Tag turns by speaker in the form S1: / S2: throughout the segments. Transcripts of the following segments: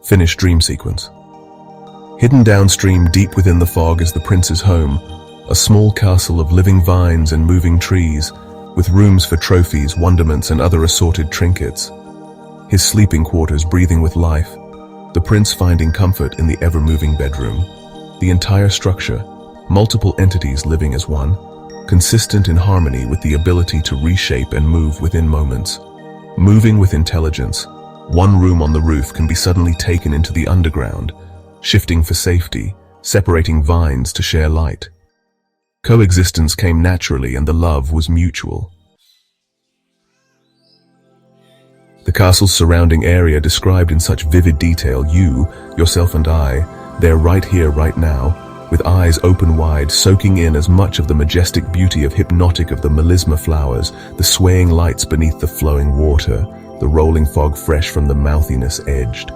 S1: Finished dream sequence. Hidden downstream deep within the fog is the prince's home, a small castle of living vines and moving trees, with rooms for trophies, wonderments, and other assorted trinkets. His sleeping quarters breathing with life, the prince finding comfort in the ever-moving bedroom. The entire structure, multiple entities living as one, consistent in harmony with the ability to reshape and move within moments. Moving with intelligence, one room on the roof can be suddenly taken into the underground, shifting for safety, separating vines to share light. Coexistence came naturally and the love was mutual. The castle's surrounding area described in such vivid detail, you, yourself and I, they're right here, right now, with eyes open wide, soaking in as much of the majestic beauty of hypnotic of the melisma flowers, the swaying lights beneath the flowing water, the rolling fog fresh from the mouthiness edged.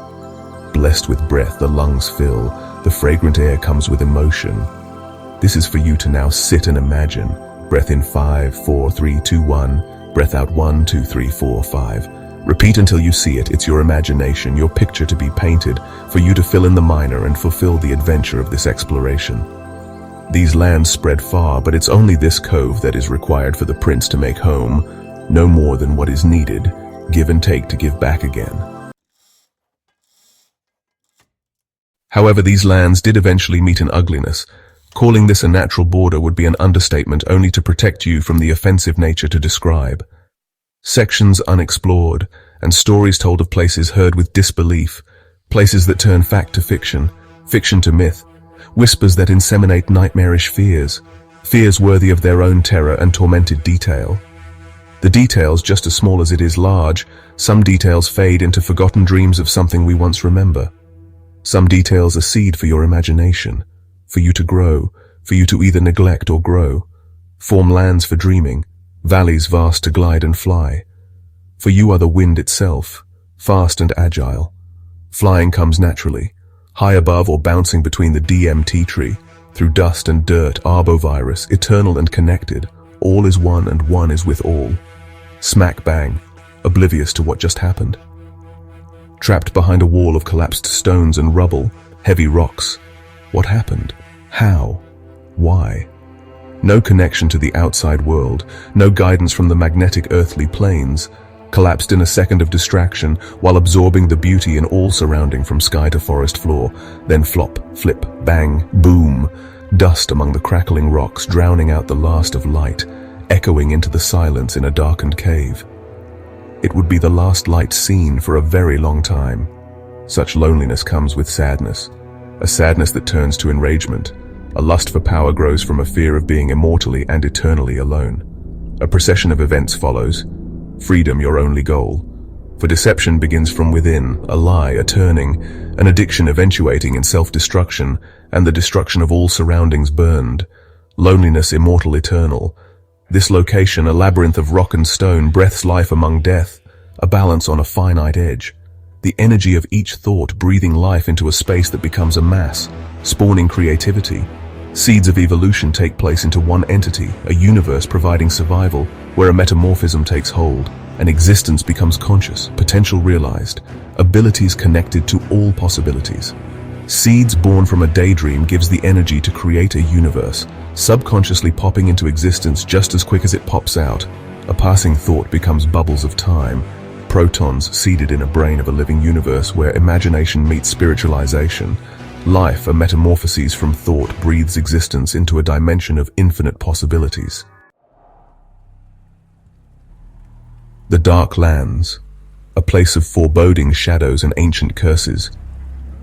S1: Blessed with breath, the lungs fill, the fragrant air comes with emotion. This is for you to now sit and imagine. Breath in 5, 4, 3, 2, 1. Breath out 1, 2, 3, 4, 5. Repeat until you see it. It's your imagination, your picture to be painted, for you to fill in the minor and fulfill the adventure of this exploration. These lands spread far, but it's only this cove that is required for the prince to make home, no more than what is needed. Give and take to give back again. However, these lands did eventually meet an ugliness. Calling this a natural border would be an understatement, only to protect you from the offensive nature to describe. Sections unexplored, and stories told of places heard with disbelief, places that turn fact to fiction, fiction to myth, whispers that inseminate nightmarish fears, fears worthy of their own terror and tormented detail. The details, just as small as it is large, some details fade into forgotten dreams of something we once remember. Some details are seed for your imagination, for you to grow, for you to either neglect or grow, form lands for dreaming, valleys vast to glide and fly. For you are the wind itself, fast and agile. Flying comes naturally, high above or bouncing between the DMT tree, through dust and dirt, arbovirus, eternal and connected, all is one and one is with all. Smack bang, oblivious to what just happened. Trapped behind a wall of collapsed stones and rubble, heavy rocks. What happened? How? Why? No connection to the outside world, no guidance from the magnetic earthly planes, collapsed in a second of distraction while absorbing the beauty in all surrounding from sky to forest floor, then flop, flip, bang, boom, dust among the crackling rocks drowning out the last of light, echoing into the silence in a darkened cave. It would be the last light seen for a very long time. Such loneliness comes with sadness, a sadness that turns to enragement. A lust for power grows from a fear of being immortally and eternally alone. A procession of events follows. Freedom your only goal. For deception begins from within, a lie, a turning, an addiction eventuating in self-destruction, and the destruction of all surroundings burned. Loneliness immortal eternal. This location, a labyrinth of rock and stone, breaths life among death, a balance on a finite edge. The energy of each thought breathing life into a space that becomes a mass, spawning creativity. Seeds of evolution take place into one entity, a universe providing survival, where a metamorphism takes hold, and existence becomes conscious, potential realized, abilities connected to all possibilities. Seeds born from a daydream gives the energy to create a universe, subconsciously popping into existence just as quick as it pops out. A passing thought becomes bubbles of time, protons seeded in a brain of a living universe where imagination meets spiritualization. Life, a metamorphoses from thought, breathes existence into a dimension of infinite possibilities. The Dark Lands, a place of foreboding shadows and ancient curses,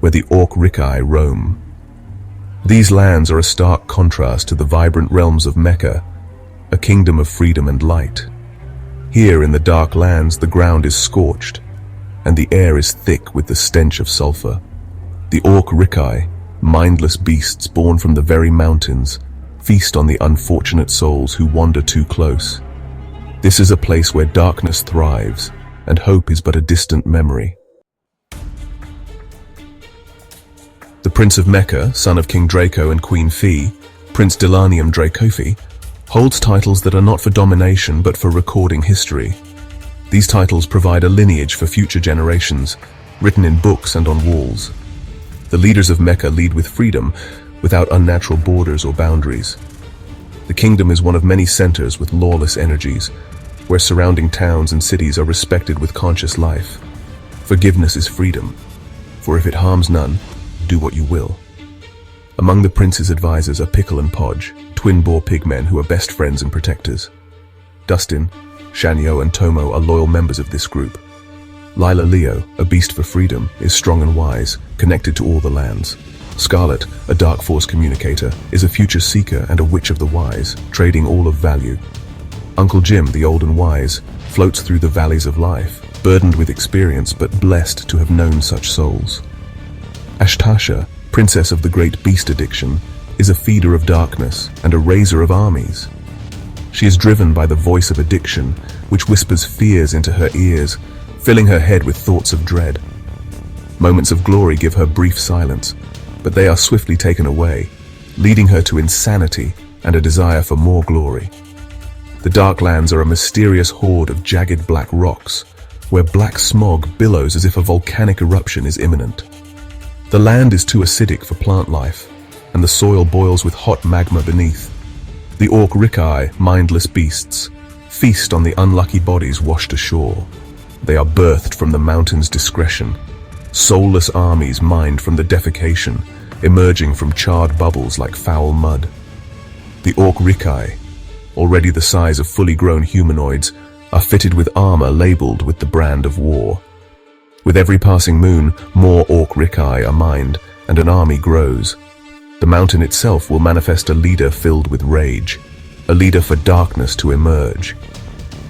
S1: where the Orc-Rikai roam. These lands are a stark contrast to the vibrant realms of Mecca, a kingdom of freedom and light. Here in the Dark Lands, the ground is scorched, and the air is thick with the stench of sulfur. The Orc-Rikai, mindless beasts born from the very mountains, feast on the unfortunate souls who wander too close. This is a place where darkness thrives, and hope is but a distant memory. The Prince of Mecca, son of King Draco and Queen Fee, Prince Delanium Dracofi, holds titles that are not for domination but for recording history. These titles provide a lineage for future generations, written in books and on walls. The leaders of Mecca lead with freedom, without unnatural borders or boundaries. The kingdom is one of many centers with lawless energies, where surrounding towns and cities are respected with conscious life. Forgiveness is freedom, for if it harms none, do what you will. Among the prince's advisors are Pickle and Podge, twin boar pigmen who are best friends and protectors. Dustin, Shanyo and Tomo are loyal members of this group. Lila Leo, a beast for freedom, is strong and wise, connected to all the lands. Scarlet, a dark force communicator, is a future seeker and a witch of the wise, trading all of value. Uncle Jim, the old and wise, floats through the valleys of life, burdened with experience but blessed to have known such souls. Ashtasha, princess of the great beast addiction, is a feeder of darkness and a raiser of armies. She is driven by the voice of addiction, which whispers fears into her ears, filling her head with thoughts of dread. Moments of glory give her brief silence, but they are swiftly taken away, leading her to insanity and a desire for more glory. The Darklands are a mysterious horde of jagged black rocks, where black smog billows as if a volcanic eruption is imminent. The land is too acidic for plant life, and the soil boils with hot magma beneath. The Orc Rikai, mindless beasts, feast on the unlucky bodies washed ashore. They are birthed from the mountain's discretion, soulless armies mined from the defecation, emerging from charred bubbles like foul mud. The Orc Rikai, already the size of fully grown humanoids, are fitted with armor labeled with the brand of war. With every passing moon, more Orc Rikai are mined, and an army grows. The mountain itself will manifest a leader filled with rage, a leader for darkness to emerge.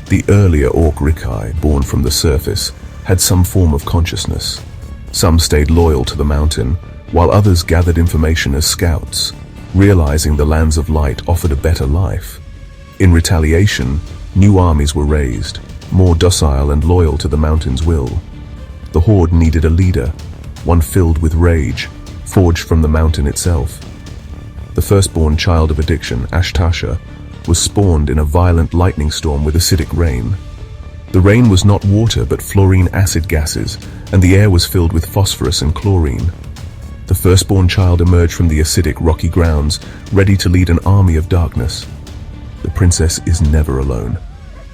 S1: The earlier Orc Rikai, born from the surface, had some form of consciousness. Some stayed loyal to the mountain, while others gathered information as scouts, realizing the lands of light offered a better life. In retaliation, new armies were raised, more docile and loyal to the mountain's will. The horde needed a leader, one filled with rage, forged from the mountain itself. The firstborn child of addiction, Ashtasha, was spawned in a violent lightning storm with acidic rain. The rain was not water but fluorine acid gases, and the air was filled with phosphorus and chlorine. The firstborn child emerged from the acidic rocky grounds, ready to lead an army of darkness. The princess is never alone,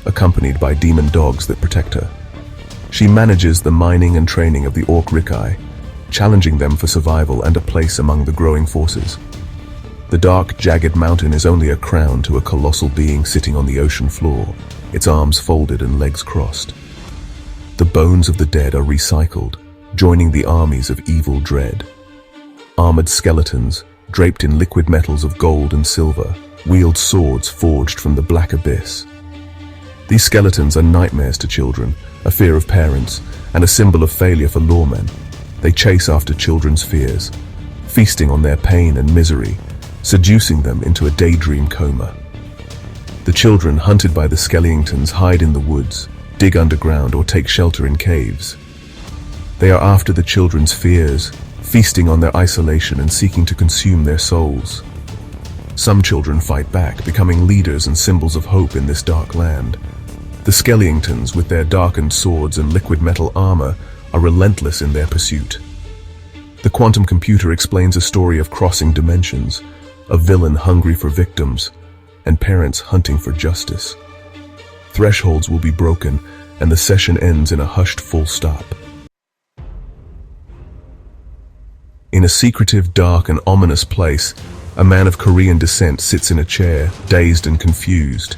S1: accompanied by demon dogs that protect her. She manages the mining and training of the Orc Rikai, challenging them for survival and a place among the growing forces. The dark, jagged mountain is only a crown to a colossal being sitting on the ocean floor, its arms folded and legs crossed. The bones of the dead are recycled, joining the armies of evil dread. Armored skeletons, draped in liquid metals of gold and silver, wield swords forged from the black abyss. These skeletons are nightmares to children, a fear of parents, and a symbol of failure for lawmen. They chase after children's fears, feasting on their pain and misery, seducing them into a daydream coma. The children, hunted by the Skellingtons, hide in the woods, dig underground, or take shelter in caves. They are after the children's fears, feasting on their isolation and seeking to consume their souls. Some children fight back, becoming leaders and symbols of hope in this dark land. The Skellingtons, with their darkened swords and liquid metal armor, are relentless in their pursuit. The quantum computer explains a story of crossing dimensions, a villain hungry for victims, and parents hunting for justice. Thresholds will be broken, and the session ends in a hushed full stop. In a secretive, dark, and ominous place, a man of Korean descent sits in a chair, dazed and confused.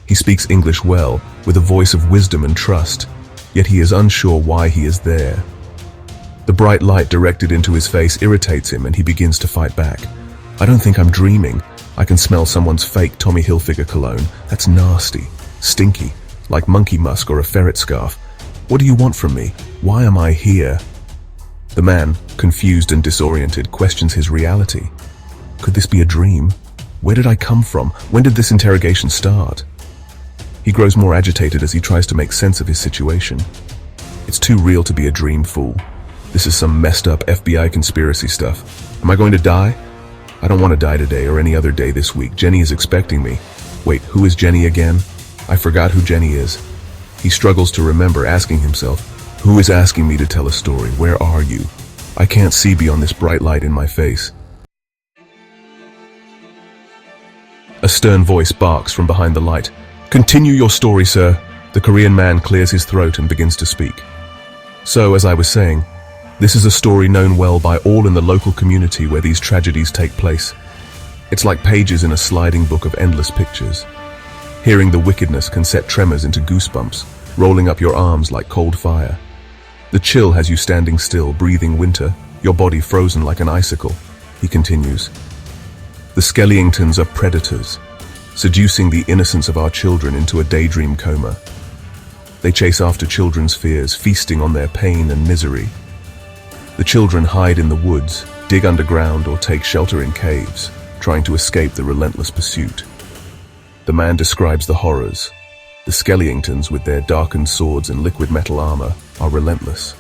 S1: He speaks English well, with a voice of wisdom and trust, yet he is unsure why he is there. The bright light directed into his face irritates him, and he begins to fight back. "I don't think I'm dreaming. I can smell someone's fake Tommy Hilfiger cologne. That's nasty, stinky, like monkey musk or a ferret scarf. What do you want from me? Why am I here?" The man, confused and disoriented, questions his reality. Could this be a dream? Where did I come from? When did this interrogation start? He grows more agitated as he tries to make sense of his situation. It's too real to be a dream, fool. This is some messed up FBI conspiracy stuff. Am I going to die? I don't want to die today or any other day this week. Jenny is expecting me. Wait, who is Jenny again? I forgot who Jenny is. He struggles to remember, asking himself, Who is asking me to tell a story? Where are you? I can't see beyond this bright light in my face. A stern voice barks from behind the light. Continue your story, sir. The Korean man clears his throat and begins to speak. So, as I was saying, this is a story known well by all in the local community where these tragedies take place. It's like pages in a sliding book of endless pictures. Hearing the wickedness can set tremors into goosebumps, rolling up your arms like cold fire. The chill has you standing still, breathing winter, your body frozen like an icicle. He continues. The Skellingtons are predators, seducing the innocence of our children into a daydream coma. They chase after children's fears, feasting on their pain and misery. The children hide in the woods, dig underground, or take shelter in caves, trying to escape the relentless pursuit. The man describes the horrors. The Skellingtons, with their darkened swords and liquid metal armor, are relentless.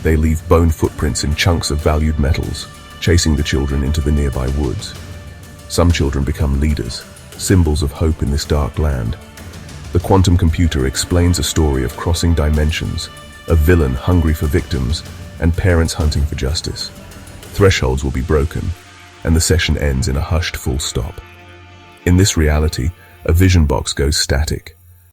S1: They leave bone footprints in chunks of valued metals, chasing the children into the nearby woods. Some children become leaders, symbols of hope in this dark land. The quantum computer explains a story of crossing dimensions, a villain hungry for victims, and parents hunting for justice. Thresholds will be broken, and the session ends in a hushed full stop. In this reality, a vision box goes static.